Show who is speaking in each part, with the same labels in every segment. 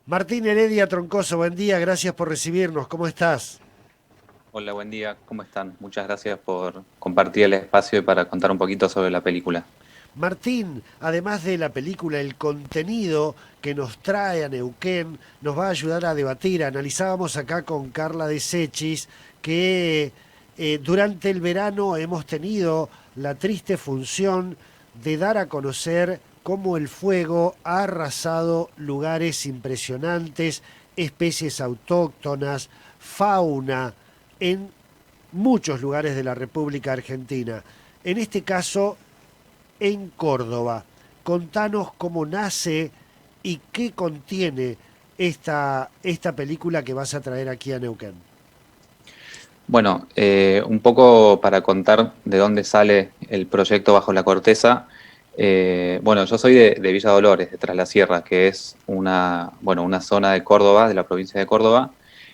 Speaker 1: Martín Heredia Troncoso, buen día, gracias por recibirnos, ¿cómo estás?
Speaker 2: Hola, buen día, ¿cómo están? Muchas gracias por compartir el espacio y para contar un poquito sobre la película.
Speaker 1: Martín, además de la película, el contenido que nos trae a Neuquén nos va a ayudar a debatir. Analizábamos acá con Carla de Sechis que durante el verano hemos tenido la triste función de dar a conocer cómo el fuego ha arrasado lugares impresionantes, especies autóctonas, fauna en muchos lugares de la República Argentina. En este caso, en Córdoba. Contanos cómo nace y qué contiene esta película que vas a traer aquí a Neuquén.
Speaker 2: Bueno, un poco para contar de dónde sale el proyecto Bajo la Corteza. Bueno, yo soy de Villa Dolores, de Tras la Sierra, que es una zona de Córdoba, de la provincia de Córdoba,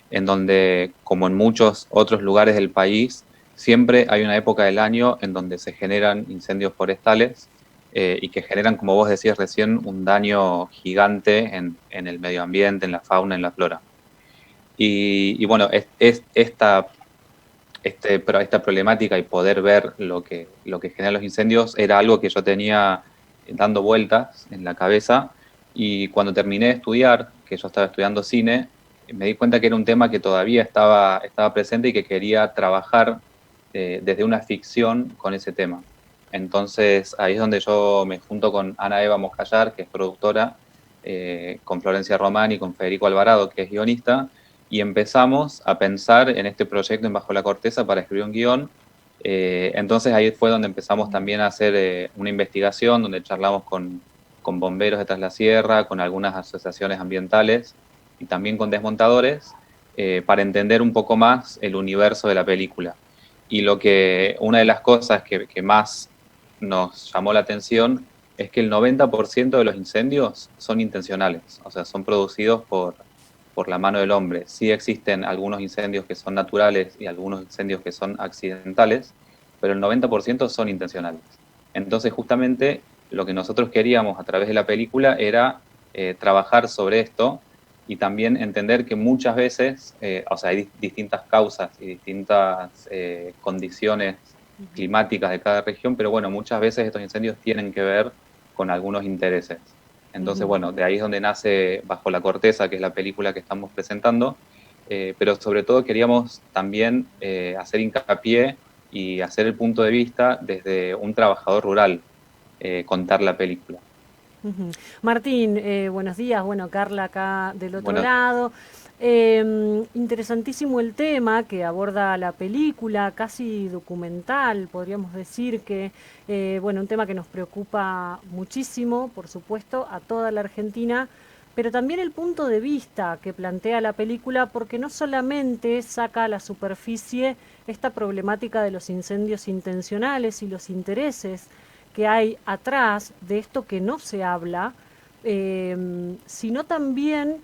Speaker 2: en donde, como en muchos otros lugares del país, siempre hay una época del año en donde se generan incendios forestales y que generan, como vos decías recién, un daño gigante en el medio ambiente, en la fauna, en la flora. Y bueno, esta problemática y poder ver lo que generan los incendios era algo que yo tenía dando vueltas en la cabeza, y cuando terminé de estudiar, que yo estaba estudiando cine, me di cuenta que era un tema que todavía estaba presente y que quería trabajar desde una ficción con ese tema. Entonces ahí es donde yo me junto con Ana Eva Moscayar, que es productora, con Florencia Román y con Federico Alvarado, que es guionista, y empezamos a pensar en este proyecto en Bajo la Corteza para escribir un guión. Entonces ahí fue donde empezamos también a hacer una investigación, donde charlamos con bomberos de Tras la Sierra, con algunas asociaciones ambientales y también con desmontadores, para entender un poco más el universo de la película. Y una de las cosas que más nos llamó la atención es que el 90% de los incendios son intencionales, o sea, son producidos por la mano del hombre. Sí existen algunos incendios que son naturales y algunos incendios que son accidentales, pero el 90% son intencionales. Entonces, justamente lo que nosotros queríamos a través de la película era trabajar sobre esto y también entender que muchas veces, o sea, hay distintas causas y distintas condiciones climáticas de cada región, pero bueno, muchas veces estos incendios tienen que ver con algunos intereses. Entonces,
Speaker 1: Ujú.
Speaker 2: bueno, de ahí es donde nace Bajo la Corteza, que es la película que estamos presentando, pero sobre todo queríamos también hacer hincapié y hacer el punto de vista desde un trabajador rural, contar la película.
Speaker 3: Ujú. Martín, buenos días. Bueno, Carla acá del otro
Speaker 2: Bueno,
Speaker 3: lado. Interesantísimo el tema que aborda la película, casi documental, podríamos decir que, bueno, un tema que nos preocupa muchísimo, por supuesto, a toda la Argentina, pero también el punto de vista que plantea la película, porque no solamente saca a la superficie esta problemática de los incendios intencionales y los intereses que hay atrás de esto que no se habla, sino también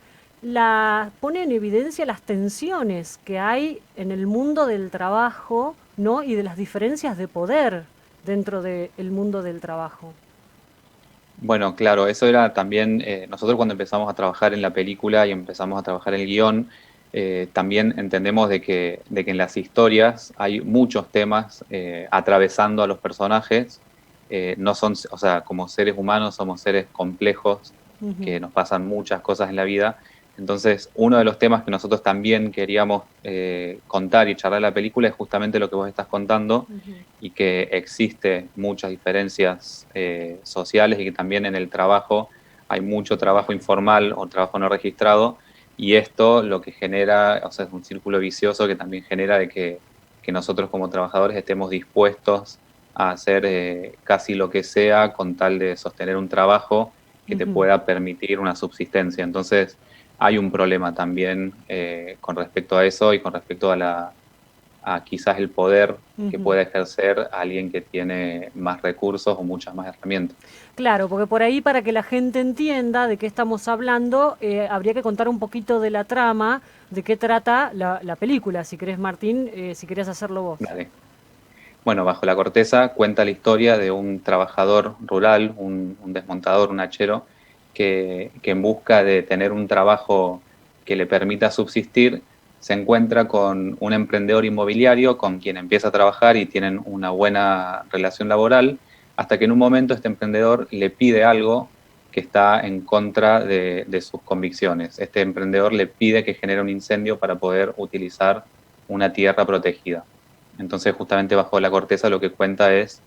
Speaker 3: pone en evidencia las tensiones que hay en el mundo del trabajo, ¿no? Y de las diferencias de poder dentro del mundo del trabajo.
Speaker 2: bueno, claro, eso era también, nosotros cuando empezamos a trabajar en la película y empezamos a trabajar el guión, también entendemos de que en las historias hay muchos temas atravesando a los personajes. No son, o sea, como seres humanos somos seres complejos,
Speaker 3: Ujú,
Speaker 2: que nos pasan muchas cosas en la vida. Entonces, uno de los temas que nosotros también queríamos contar y charlar en la película es justamente lo que vos estás contando,
Speaker 3: ujú,
Speaker 2: y que existe muchas diferencias sociales, y que también en el trabajo hay mucho trabajo informal o trabajo no registrado, y esto lo que genera, o sea, es un círculo vicioso que también genera de que nosotros como trabajadores estemos dispuestos a hacer casi lo que sea con tal de sostener un trabajo que te
Speaker 3: ujú,
Speaker 2: pueda permitir una subsistencia. Entonces, hay un problema también con respecto a eso y con respecto a quizás el poder que
Speaker 3: ujú.
Speaker 2: pueda ejercer alguien que tiene más recursos o muchas más herramientas.
Speaker 3: Claro, porque por ahí para que la gente entienda de qué estamos hablando, habría que contar un poquito de la trama, de qué trata la película. Si querés, Martín, si querés hacerlo vos.
Speaker 2: Dale. Bueno, Bajo la Corteza cuenta la historia de un trabajador rural, un desmontador, un hachero, que en busca de tener un trabajo que le permita subsistir, se encuentra con un emprendedor inmobiliario con quien empieza a trabajar y tienen una buena relación laboral, hasta que en un momento este emprendedor le pide algo que está en contra de sus convicciones. Este emprendedor le pide que genere un incendio para poder utilizar una tierra protegida. Entonces, justamente bajo la corteza lo que cuenta es,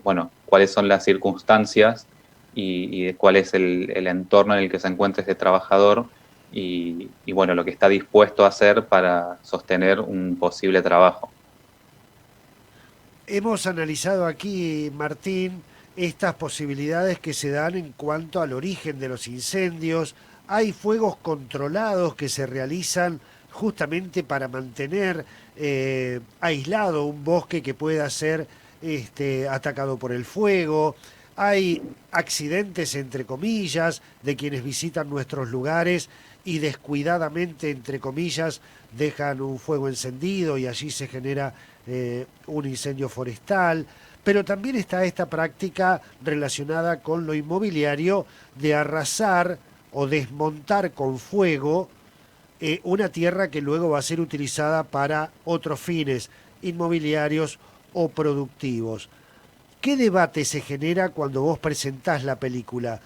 Speaker 2: bueno, cuáles son las circunstancias y cuál es el entorno en el que se encuentra este trabajador y bueno, lo que está dispuesto a hacer para sostener un posible trabajo.
Speaker 1: Hemos analizado aquí, Martín, estas posibilidades que se dan en cuanto al origen de los incendios. Hay fuegos controlados que se realizan justamente para mantener aislado un bosque que pueda ser atacado por el fuego. Hay accidentes, entre comillas, de quienes visitan nuestros lugares y descuidadamente, entre comillas, dejan un fuego encendido y allí se genera un incendio forestal. Pero también está esta práctica relacionada con lo inmobiliario de arrasar o desmontar con fuego una tierra que luego va a ser utilizada para otros fines inmobiliarios o productivos. ¿Qué debate se genera cuando vos presentás la película?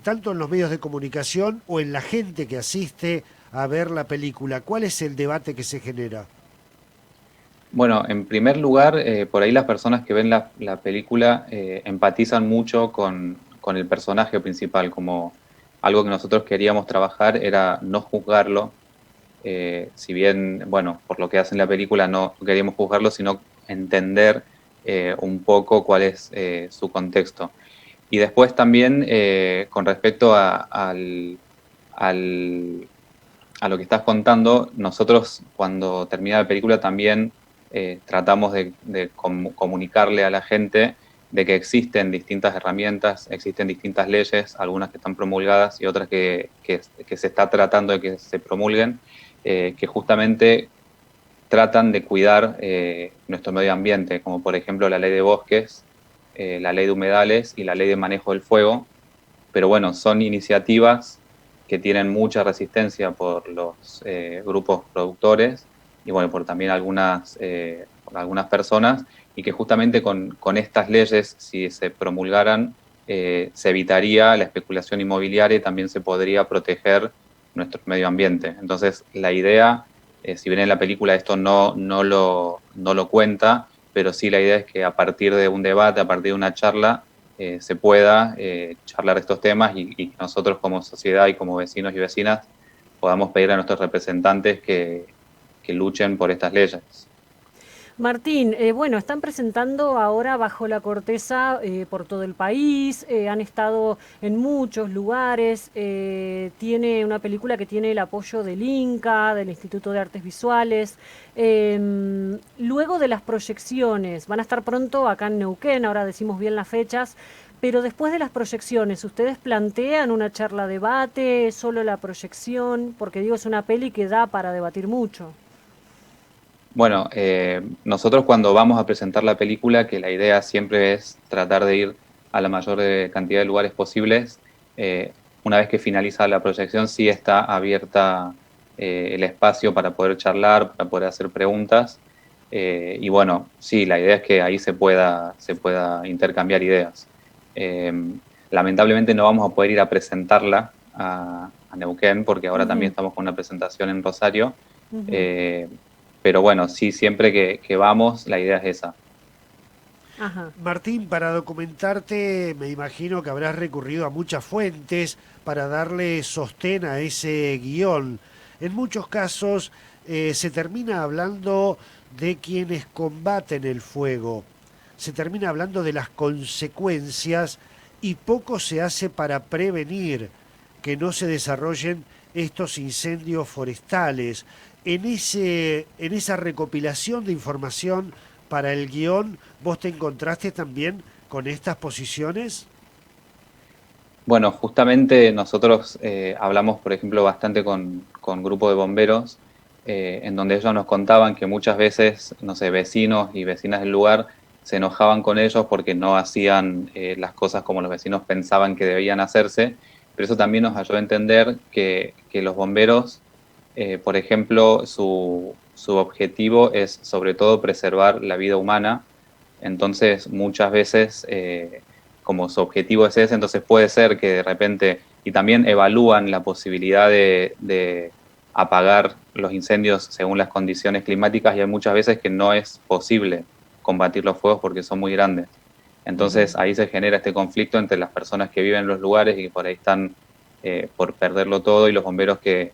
Speaker 1: Tanto en los medios de comunicación o en la gente que asiste a ver la película. ¿Cuál es el debate que se genera?
Speaker 2: Bueno, en primer lugar, por ahí las personas que ven la película empatizan mucho con el personaje principal, como algo que nosotros queríamos trabajar era no juzgarlo, si bien, bueno, por lo que hace en la película no queríamos juzgarlo, sino entender un poco cuál es su contexto. Y después también, con respecto a lo que estás contando, nosotros cuando termina la película también tratamos de comunicarle a la gente de que existen distintas herramientas, existen distintas leyes, algunas que están promulgadas y otras que se está tratando de que se promulguen, que justamente tratan de cuidar nuestro medio ambiente, como por ejemplo la ley de bosques, la ley de humedales y la ley de manejo del fuego. Pero bueno, son iniciativas que tienen mucha resistencia por los grupos productores y bueno, por también por algunas personas, y que justamente con estas leyes, si se promulgaran, se evitaría la especulación inmobiliaria y también se podría proteger nuestro medio ambiente. Entonces, la idea, si bien en la película esto no lo cuenta, pero sí la idea es que a partir de un debate, a partir de una charla, se pueda charlar de estos temas y nosotros como sociedad y como vecinos y vecinas podamos pedir a nuestros representantes que luchen por estas leyes.
Speaker 3: Martín, bueno, están presentando ahora Bajo la Corteza por todo el país, han estado en muchos lugares, tiene una película que tiene el apoyo del INCA, del Instituto de Artes Visuales. Luego de las proyecciones, van a estar pronto acá en Neuquén, ahora decimos bien las fechas, pero después de las proyecciones, ¿ustedes plantean una charla debate, solo la proyección? Porque digo, es una peli que da para debatir mucho.
Speaker 2: Bueno, nosotros cuando vamos a presentar la película, que la idea siempre es tratar de ir a la mayor cantidad de lugares posibles, una vez que finaliza la proyección sí está abierta el espacio para poder charlar, para poder hacer preguntas, y bueno, sí, la idea es que ahí se pueda intercambiar ideas. Eh, Lamentablemente no vamos a poder ir a presentarla a Neuquén, porque ahora también estamos con una presentación en Rosario.
Speaker 3: Ujú.
Speaker 2: Eh, pero bueno, sí, siempre que vamos, la idea es esa.
Speaker 3: Ajá.
Speaker 1: Martín, para documentarte, me imagino que habrás recurrido a muchas fuentes para darle sostén a ese guión. En muchos casos se termina hablando de quienes combaten el fuego, se termina hablando de las consecuencias y poco se hace para prevenir que no se desarrollen estos incendios forestales. En esa recopilación de información para el guión, ¿vos te encontraste también con estas posiciones?
Speaker 2: Bueno, justamente nosotros hablamos, por ejemplo, bastante con grupo de bomberos, en donde ellos nos contaban que muchas veces, no sé, vecinos y vecinas del lugar se enojaban con ellos porque no hacían las cosas como los vecinos pensaban que debían hacerse, pero eso también nos ayudó a entender que los bomberos, por ejemplo, su objetivo es sobre todo preservar la vida humana. Entonces muchas veces, como su objetivo es ese, entonces puede ser que de repente, y también evalúan la posibilidad de apagar los incendios según las condiciones climáticas, y hay muchas veces que no es posible combatir los fuegos porque son muy grandes. Entonces ahí se genera este conflicto entre las personas que viven en los lugares y que por ahí están por perderlo todo, y los bomberos que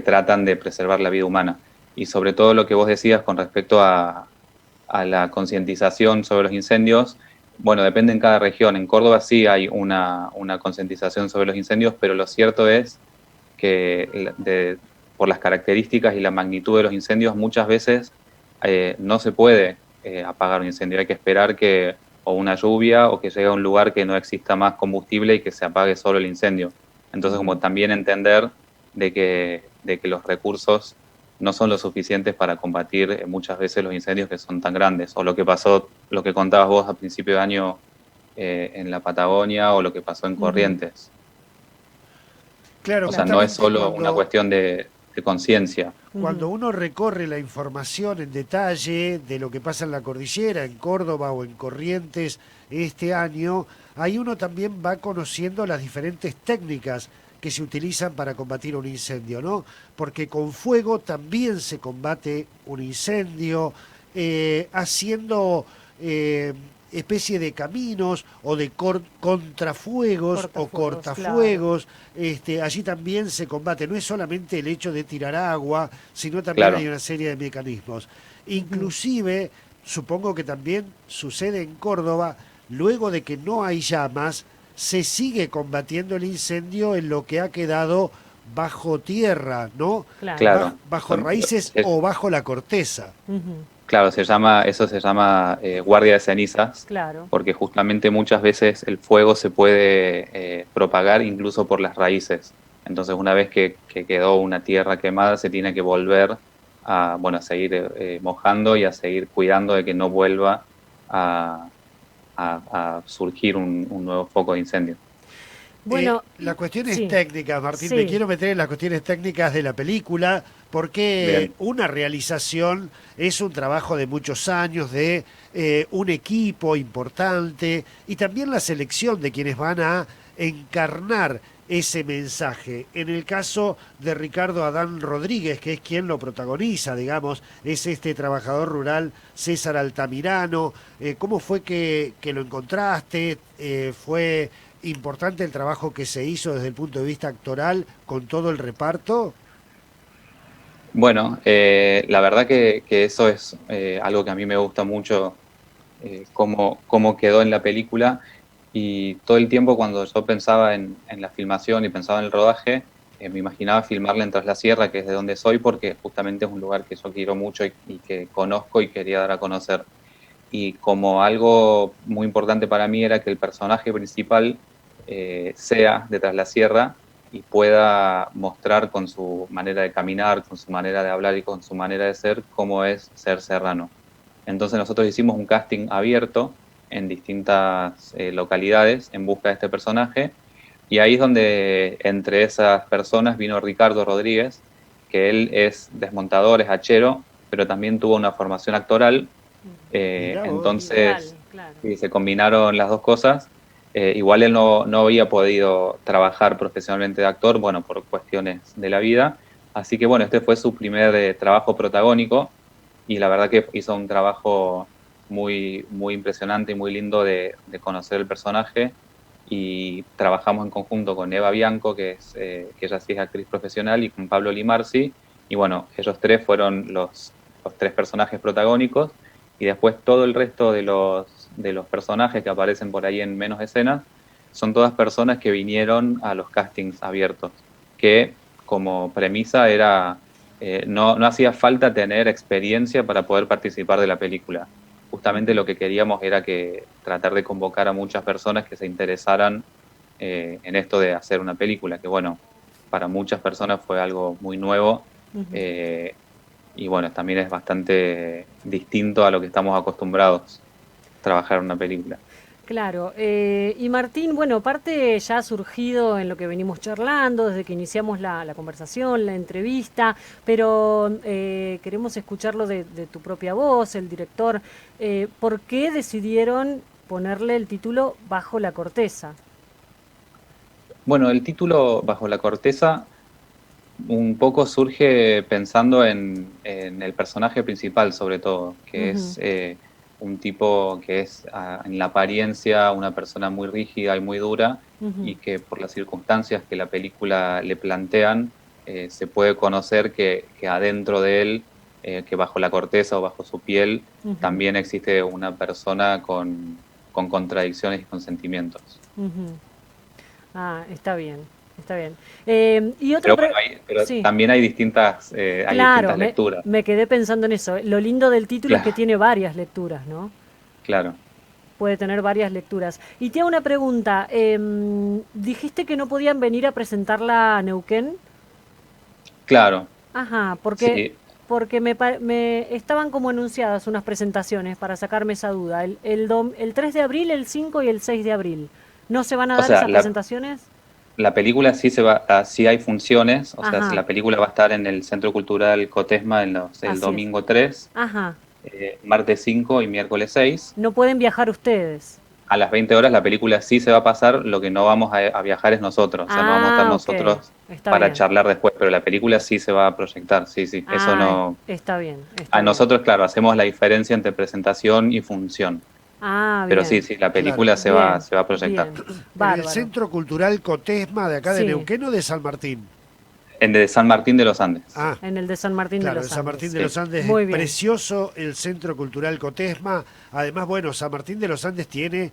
Speaker 2: tratan de preservar la vida humana. Y sobre todo lo que vos decías con respecto a la concientización sobre los incendios, bueno, depende en cada región. En Córdoba sí hay una concientización sobre los incendios, pero lo cierto es que por las características y la magnitud de los incendios, muchas veces no se puede apagar un incendio. Hay que esperar que o una lluvia o que llegue a un lugar que no exista más combustible y que se apague solo el incendio. Entonces, como también entender de que los recursos no son lo suficientes para combatir muchas veces los incendios que son tan grandes, o lo que pasó, lo que contabas vos a principio de año en la Patagonia, o lo que pasó en Corrientes.
Speaker 1: Claro,
Speaker 2: O sea, no es
Speaker 1: justamente
Speaker 2: solo una cuestión de conciencia.
Speaker 1: cuando uno recorre la información en detalle de lo que pasa en la cordillera, en Córdoba o en Corrientes este año, ahí uno también va conociendo las diferentes técnicas que se utilizan para combatir un incendio, ¿no? Porque con fuego también se combate un incendio, haciendo especie de caminos o de contrafuegos o cortafuegos. Claro. Allí también se combate, no es solamente el hecho de tirar agua, sino también
Speaker 2: Claro.
Speaker 1: hay una serie de mecanismos. Inclusive, supongo que también sucede en Córdoba, luego de que no hay llamas, se sigue combatiendo el incendio en lo que ha quedado bajo tierra, ¿no?
Speaker 2: Claro.
Speaker 1: Bajo raíces o bajo la corteza.
Speaker 2: Claro, eso se llama guardia de cenizas,
Speaker 3: Claro.
Speaker 2: porque justamente muchas veces el fuego se puede propagar incluso por las raíces. Entonces, una vez que quedó una tierra quemada, se tiene que volver a, bueno, a seguir mojando y a seguir cuidando de que no vuelva a surgir un nuevo foco de incendio.
Speaker 3: Bueno,
Speaker 1: la cuestión es
Speaker 3: sí.
Speaker 1: técnica, Martín.
Speaker 3: Sí.
Speaker 1: Me quiero meter en las cuestiones técnicas de la película, porque
Speaker 2: Bien.
Speaker 1: una realización es un trabajo de muchos años, de un equipo importante, y también la selección de quienes van a encarnar ese mensaje. En el caso de Ricardo Adán Rodríguez, que es quien lo protagoniza, digamos, es este trabajador rural César Altamirano. ¿Cómo fue que lo encontraste? ¿Fue importante el trabajo que se hizo desde el punto de vista actoral con todo el reparto?
Speaker 2: Bueno, la verdad que eso es algo que a mí me gusta mucho, cómo quedó en la película, y todo el tiempo cuando yo pensaba en la filmación y pensaba en el rodaje, me imaginaba filmarla en Tras la Sierra, que es de donde soy, porque justamente es un lugar que yo quiero mucho y que conozco y quería dar a conocer. Y como algo muy importante para mí era que el personaje principal sea de Tras la Sierra y pueda mostrar con su manera de caminar, con su manera de hablar y con su manera de ser cómo es ser serrano. Entonces nosotros hicimos un casting abierto en distintas localidades en busca de este personaje, y ahí es donde entre esas personas vino Ricardo Rodríguez, que él es desmontador, es hachero, pero también tuvo una formación actoral. Entonces
Speaker 3: claro.
Speaker 2: se combinaron las dos cosas. Igual él no había podido trabajar profesionalmente de actor, bueno, por cuestiones de la vida. Así que bueno, este fue su primer trabajo protagónico, y la verdad que hizo un trabajo muy, muy impresionante y muy lindo de conocer el personaje. Y trabajamos en conjunto con Eva Bianco, que ella sí es actriz profesional, y con Pablo Limarsi. Y bueno, ellos tres fueron los tres personajes protagónicos, y después todo el resto de los personajes que aparecen por ahí en menos escenas son todas personas que vinieron a los castings abiertos, que como premisa era, no hacía falta tener experiencia para poder participar de la película. Justamente lo que queríamos era que tratar de convocar a muchas personas que se interesaran en esto de hacer una película, que bueno, para muchas personas fue algo muy nuevo. Y bueno, también es bastante distinto a lo que estamos acostumbrados a trabajar en una película.
Speaker 3: Claro, y Martín, bueno, parte ya ha surgido en lo que venimos charlando desde que iniciamos la conversación, la entrevista, pero queremos escucharlo de tu propia voz, el director. ¿Por qué decidieron ponerle el título Bajo la corteza?
Speaker 2: Bueno, el título Bajo la corteza un poco surge pensando en el personaje principal, sobre todo, que
Speaker 3: Ujú,
Speaker 2: es un tipo que es en la apariencia una persona muy rígida y muy dura,
Speaker 3: ujú,
Speaker 2: y que por las circunstancias que la película le plantean, se puede conocer que adentro de él, que bajo la corteza o bajo su piel,
Speaker 3: ujú,
Speaker 2: también existe una persona con contradicciones y con sentimientos.
Speaker 3: ujú. Ah, está bien, está bien. Y otra
Speaker 2: Pero bueno,
Speaker 3: pre-
Speaker 2: pero
Speaker 3: sí.
Speaker 2: también hay
Speaker 3: Claro,
Speaker 2: distintas lecturas.
Speaker 3: me quedé pensando en eso. Lo lindo del título es que
Speaker 2: Claro,
Speaker 3: tiene varias lecturas, ¿no?
Speaker 2: claro,
Speaker 3: Puede tener varias lecturas. Y te hago una pregunta. Dijiste que no podían venir a presentarla a Neuquén.
Speaker 2: claro,
Speaker 3: Ajá,
Speaker 2: sí.
Speaker 3: porque me estaban como anunciadas unas presentaciones para sacarme esa duda. El 3 de abril, el 5 y el 6 de abril. ¿No se van a
Speaker 2: O
Speaker 3: dar
Speaker 2: sea,
Speaker 3: esas presentaciones?
Speaker 2: la película sí sí hay funciones, o sea,
Speaker 3: Ajá,
Speaker 2: la película va a estar en el Centro Cultural Cotesma el
Speaker 3: así es.
Speaker 2: domingo 3,
Speaker 3: Ajá.
Speaker 2: martes 5 y miércoles 6.
Speaker 3: No pueden viajar ustedes.
Speaker 2: A las 20 horas la película sí se va a pasar, lo que no vamos a viajar es nosotros, o sea, no vamos a estar
Speaker 3: Ah, ok.
Speaker 2: nosotros
Speaker 3: Está
Speaker 2: para
Speaker 3: bien.
Speaker 2: charlar después, pero la película sí se va a proyectar, sí, sí, eso
Speaker 3: Ah,
Speaker 2: no.
Speaker 3: está bien,
Speaker 2: A
Speaker 3: está bien.
Speaker 2: nosotros, claro, hacemos la diferencia entre presentación y función,
Speaker 3: Ah,
Speaker 2: pero sí,
Speaker 3: bien,
Speaker 2: sí, la
Speaker 1: Claro.
Speaker 2: película
Speaker 3: bien,
Speaker 2: se va a proyectar.
Speaker 3: bien.
Speaker 1: En el
Speaker 3: Bárbaro.
Speaker 1: Centro Cultural Cotesma de acá de
Speaker 3: Sí,
Speaker 1: Neuquén o de San Martín.
Speaker 2: En de San Martín de los Andes,
Speaker 1: Ah,
Speaker 3: en el de San Martín de
Speaker 1: claro, en
Speaker 3: los
Speaker 1: San Martín
Speaker 3: Andes.
Speaker 1: de
Speaker 2: sí.
Speaker 1: los Andes es
Speaker 3: Muy bien.
Speaker 1: precioso el Centro Cultural Cotesma. Además, bueno, San Martín de los Andes tiene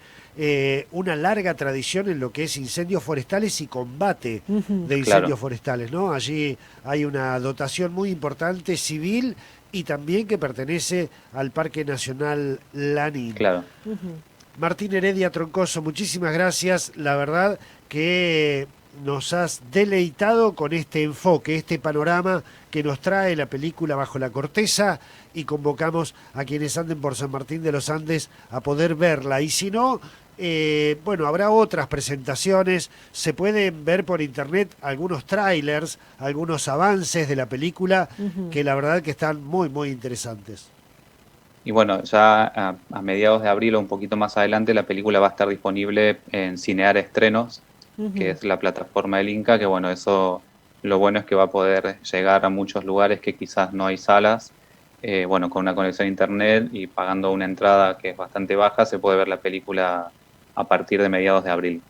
Speaker 1: una larga tradición en lo que es incendios forestales y combate
Speaker 3: Ujú,
Speaker 1: de
Speaker 2: Claro,
Speaker 1: incendios forestales, ¿no? Allí hay una dotación muy importante civil y también que pertenece al Parque Nacional Lanín.
Speaker 2: claro.
Speaker 3: ujú.
Speaker 1: Martín Heredia Troncoso, muchísimas gracias. La verdad que nos has deleitado con este enfoque, este panorama que nos trae la película Bajo la Corteza y convocamos a quienes anden por San Martín de los Andes a poder verla. Y si no, bueno, habrá otras presentaciones, se pueden ver por internet algunos trailers, algunos avances de la película
Speaker 3: Ujú.
Speaker 1: que la verdad que están muy, muy interesantes.
Speaker 2: Y bueno, ya a mediados de abril o un poquito más adelante, la película va a estar disponible en Cinear Estrenos, que
Speaker 3: Ujú.
Speaker 2: es la plataforma del Inca, que bueno, eso lo bueno es que va a poder llegar a muchos lugares que quizás no hay salas. Bueno, con una conexión a internet y pagando una entrada que es bastante baja, se puede ver la película a partir de mediados de abril.